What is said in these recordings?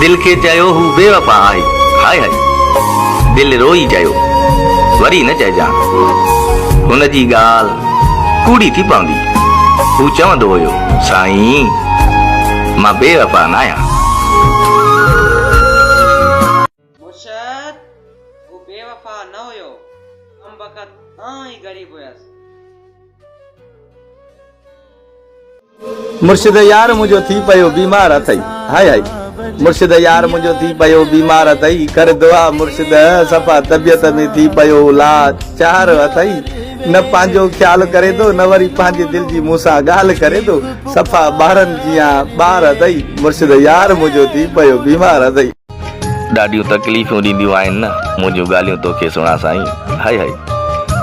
दिल के चयो हू बेवफा आहे, हाय हाय दिल रोई चयो वरी न चइजां, हुन जी ॻाल्हि कूड़ी थी पवंदी। हू चवंदो हुयो साईं मां बेवफा न आहियां। मुर्शद वो बेवफा न हुयो, हम वक़्त आं ही गरीब हुयसि। मुर्शिद यार मुझो थी पयो बीमार अथई, हाय हाय मुर्शिद यार मुझो थी पयो बीमार अथई, कर दुआ मुर्शिद सफ़ा तबियत में थी पयो लाचार अथई, न पंहिंजो ख्याल करे तो न वरी पंहिंजे दिल जी मूंसां ॻाल्हि करे तो, सफ़ा ॿारनि जियां ॿार अथई, मुर्शिद यार मुझो थी पयो बीमार अथई। ॾाढियूं तकलीफ़ूं ॾींदियूं आहिनि न मुंहिंजूं ॻाल्हियूं तोखे सुणा साईं, हाय हाय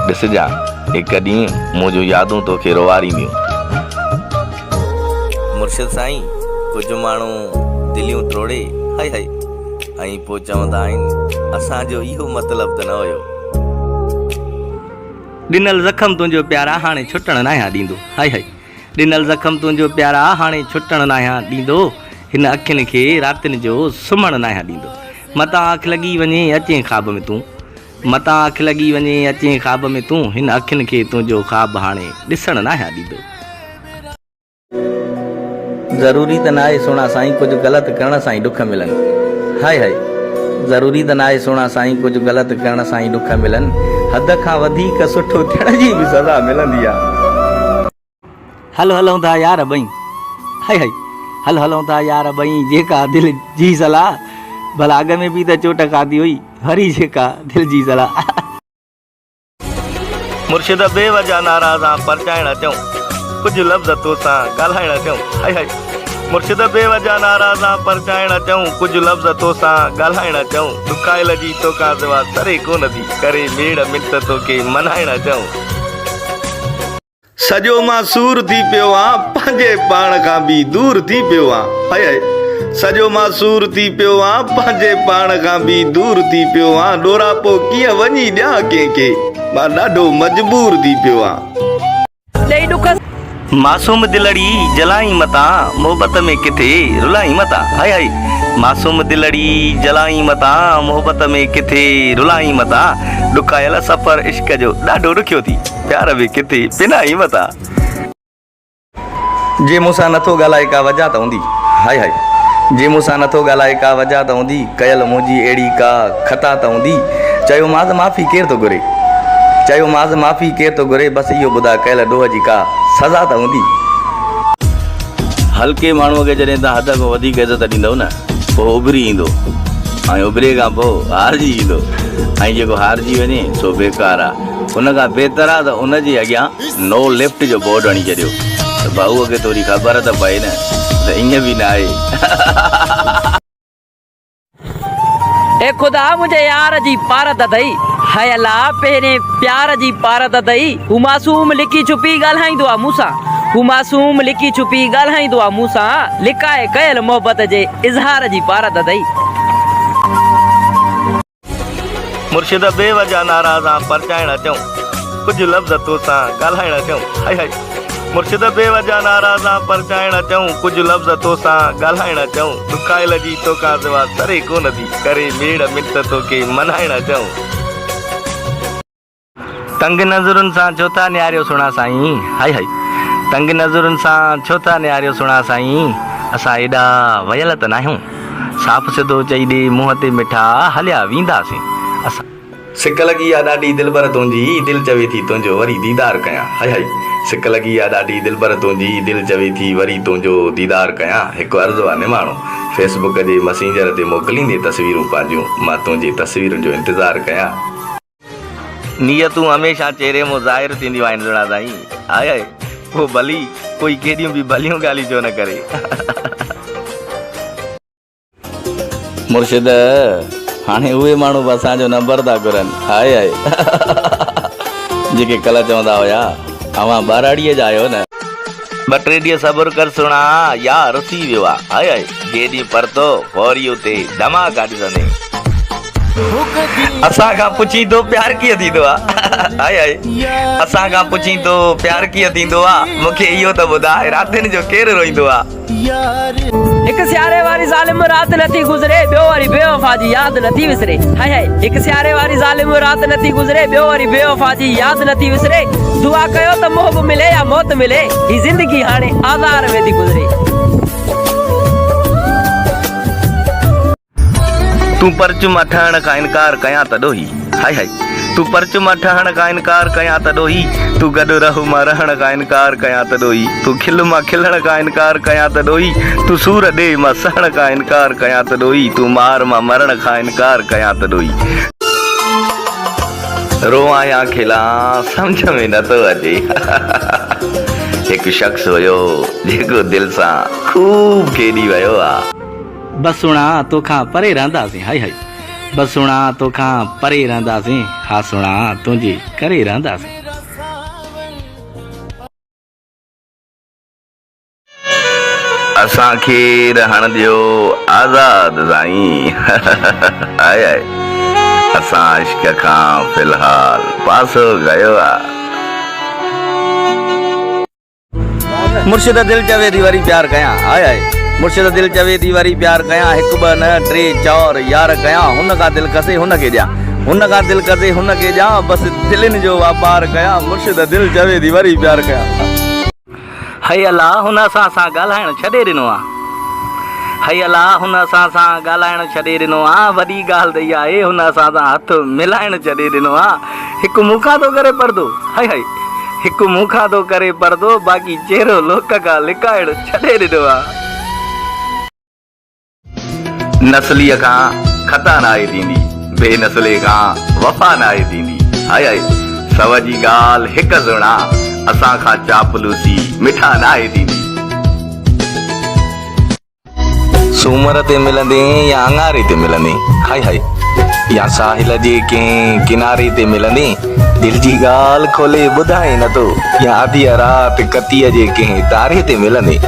ॾिसजां हिकु ॾींहुं मुंहिंजूं यादूं तोखे रोवारींदियूं। मुर्शिद साईं कुझु माण्हू दिलियूं तोड़े हाय हाय ऐं पोइ चवंदा आहिनि असांजो इहो मतिलबु त न हुयो। ॾिनल ज़ख़्म तुंहिंजो प्यारा हाणे छुटण न आहियां ॾींदो, हाय हाय ॾिनल ज़ख़्म तुंहिंजो प्यारा हाणे छुटण न आहियां ॾींदो, हिन अखियुनि खे रातिनि जो सुम्हण न आहियां ॾींदो, मतां अखि लॻी वञे अचे ख़्वाब में तूं, मतां अखि लॻी वञे अचे ख़्वाब में तूं, हिन अखियुनि खे तुंहिंजो ख़्वाब हाणे ॾिसण न आहियां ॾींदो। ज़रूरी त न आहे सोना साईं कुझु ग़लति करण सां ई ॾुख मिलनि, हाय हाय ज़रूरी त न आहे सोना साईं कुझु ग़लति करण सां ई ॾुख मिलनि, हद खां वधीक सुठो थियण जी बि सज़ा मिलंदी आहे। हल हलूं था यार ॿई, हाय हाय हल हलूं था यार ॿई, जेका दिलि जी सलाह भला अॻ में बि त चोट खाधी हुई, वरी जेका दिलि जी सलाह। मुर्शिद बेवजह नाराज़ा परचाइण अचूं, कुझु लफ़्ज़ तोसां ॻाल्हाइण अचूं, हाय हाय मुर्शिद बेवजह नाराज़ा परचाइण अचूं, कुझु लफ़्ज़ तोसां ॻाल्हाइण अचूं, दुखाइल जी तोखां सवा सरे कोन थी करे मेड़ मिंट तोखे मनाइण अचूं। सॼो मां सूर थी पियो आं पंहिंजे पाण खां बि दूर थी पियो आं, हाय हाय सॼो मां सूर थी पियो आं पंहिंजे पाण खां बि दूर थी पियो आं, ॾोरा पोइ कीअं वञी ॾियां कंहिंखे, मां ॾाढो मजबूर थी पियो आं। मासूम दिलड़ी जलाई मता मोहब्बत में किथे रुलाई मता, हाय हाय मासूम दिलड़ी जलाई मता मोहब्बत में किथे रुलाई मता, ॾुखायल सफ़र इश्क जो ॾाढो ॾुखियो थी प्यार बि किथे पिनाई मता। जे मूंसां नथो ॻाल्हाए का वजह त हूंदी, हाय हाय जे मूंसां नथो ॻाल्हाए का वजह त हूंदी, कयल मुंहिंजी अहिड़ी का ख़ता त हूंदी, चयो माज़ माफ़ी केरु थो घुरे, चयो माज़ माफ़ी केरु थो घुरे, बसि इहो ॿुधाए कयल ॾोह जी का सज़ा त हूंदी। हल्के माण्हूअ खे जॾहिं तव्हां हद खां वधीक इज़त ॾींदव न पोइ उभरी ईंदो, ऐं उभरे खां पोइ हारजी ईंदो, ऐं जेको हारजी वञे सो बेकार आहे, उन खां बहितर आहे त उनजे अॻियां नो लिफ्ट जो बोर्ड हणी छॾियो त भाऊअ खे थोरी ख़बर त पए न त ईअं बि न आहे। ए खुदा मुझे यार जी पारत अथई, हाय अल्लाह पहिरें प्यार जी पारत अथई, हू मासूम लिकी छुपी ॻाल्हाईंदो आहे मूंसां, हू मासूम लिकी छुपी ॻाल्हाईंदो आहे मूंसां, लिकाए कयल मोहबत जे इज़हार जी पारत अथई। मुर्शिद बेवजह नाराज़ा परचाइण अचूं, कुझु लफ़्ज़ तोसां ॻाल्हाइण अचूं, हाय हाय मुर्शिद बेवजह नाराज़ा परचाइण अचूं, कुझु लफ़्ज़ तोसां ॻाल्हाइण अचूं, दुखाइल जी तोखां सवा सरे कोन थी करे मेड़ मिंट तोखे मनाइण अचूं। तंग नज़रुनि सां छो था निहारियो सुणा साईं, हाय हाय तंग नज़रुनि सां छो था निहारियो सुणा साईं, असां एॾा वयल त न आहियूं, साफ़ सिधो चई ॾे मुंहं ते मिठा हलिया वेंदासीं, असां सिक लॻी आहे ॾाढी दिलबर तुंहिंजी दिलि चवे थी तुंहिंजो वरी दीदार कयां, हाय हाय सिक लॻी आहे ॾाढी दिलबर तुंहिंजी दिलि चवे थी वरी तुंहिंजो दीदार कयां, हिकु अर्ज़ु आहे निमाणो फेसबुक जे मैसेंजर ते मोकिलींदे तस्वीरूं पंहिंजूं, मां तुंहिंजी तस्वीरुनि जो इंतज़ारु कयां। नियतूं हमेशह चेहरे में ज़ाहिर थींदियूं आहिनि सुणा साईं, हाय हाय पोइ भली कोई केॾियूं बि भलियूं ॻाल्हियूं छो न करे। मुर्शिद हाणे उहे माण्हू बि असांजो नंबर था घुरनि, हाय हाय जेके कल्ह चवंदा हुया अवां ॿाराड़ीअ जा आहियो न, 2-3 ॾींहं सब्र कर सुणा यार रुसी वियो आहे, हाय हाय जेॾी परतो फौरी उते धमाका ॾिसंदे, असां खां पुछी तो प्यार कीअं थींदो आहे, हाय हाय असां खां पुछी तो प्यार कीअं थींदो आहे, मूंखे इहो त ॿुधाए रातिनि जो केरु रोईंदो आहे। हिकु सियारे वारी ज़ालिम रात नथी गुज़रे ॿियो वरी बेवफ़ा जी यादि नथी विसरे हाय हाय हिकु सियारे वारी ज़ालिम रात नथी गुज़रे ॿियो वरी बेवफ़ा जी यादि नथी विसरे दुआ कयो त मोह मिले या मौत मिले ही ज़िंदगी हाणे आज़ार में थी गुज़रे तूं परचुमा ठहण खां इनकार कयां तॾो ई हाय हाय तूं परचुमा ठहण खां इनकार कयां तॾो ई तूं गॾु रहू मां रहण खां इनकार कयां तॾो ई तूं खिल मां खिलण खां इनकार कयां तॾो ई तूं सूर ॾे मां सहण खां इनकार कयां तॾो ई तूं मार मां मरण खां इनकार कयां तॾो ई रोआं या खिलां सम्झ में नथो अचे हिकु शख़्स हुयो जेको दिलि सां खूब खेॾी वियो आहे बसुणा तोखां परे रहंदासीं हाय हाय बसुणा तोखां परे रहंदासीं हा सुणा तुंहिंजे करे रहंदासीं असांखे रहण ॾियो आज़ाद साईं हाय हाय असां इश्क खां फ़िलहाल पासो कयो आहे मुर्शिद दिल चवे थी वरी प्यार कयां हाय हाय मुर्शिद दिल चवे थी वरी प्यार कयां हिकु ॿ न टे चौर यार कयां हुन खां दिल कसे हुन खे ॾियां हुन खां दिल कसे हुन खे ॾियां बसि दिलनि जो वापार कयां मुर्शिद दिल चवे थी वरी प्यार कयां हाय अल्लाह हुन असां सां ॻाल्हाइण छॾे ॾिनो आहे हाय अल्लाह हुन असां सां ॻाल्हाइण छॾे ॾिनो आहे वॾी ॻाल्हि त इहा आहे हुन असां सां हथ मिलाइण छॾे ॾिनो आहे हिकु मूंखां थो करे परदो हाय हाय हिकु मूंखां थो करे परदो बाक़ी चहिरो लोक खां लिकाइण छॾे ॾिनो आहे नस्लीअ खां ख़ता न आहे थींदी बेनस्ले खां वफ़ा न आहे थींदी हाय हाय सव जी ॻाल्हि हिकु सुणा असां खां चापलूसी मिठा न आहे थींदी सूमर ते मिलंदे या अंगारे ते मिलंदे हाय हाय या साहिल जे कंहिं किनारे ते मिलंदे दिलि जी ॻाल्हि खोले ॿुधाए नथो या आधी राति कतीअ जे कंहिं तारे ते मिलंदे